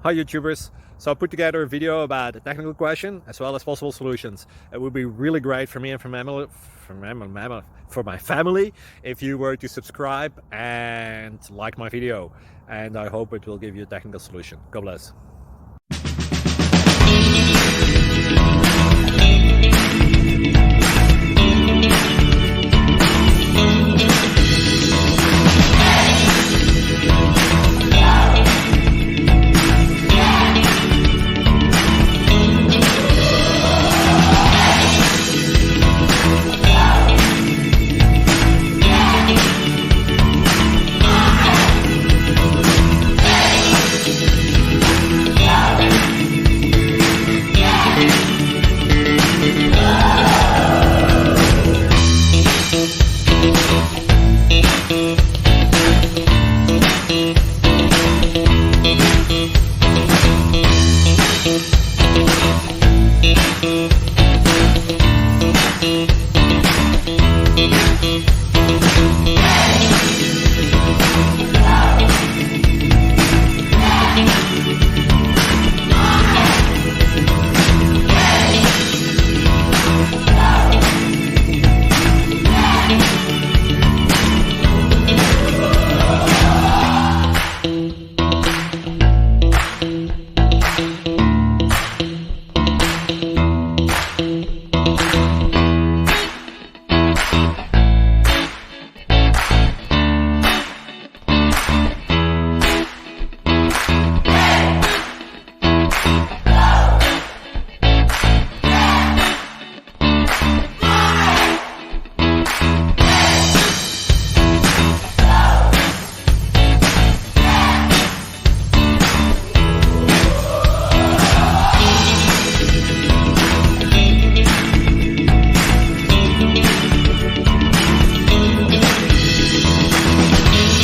Hi YouTubers. So I put together a video about a technical question as well as possible solutions. It would be really great for me and for my family if you were to subscribe and like my video, and I hope it will give you a technical solution. God bless.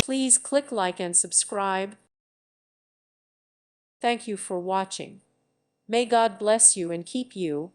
Please click like and subscribe. Thank you for watching. May God bless you and keep you.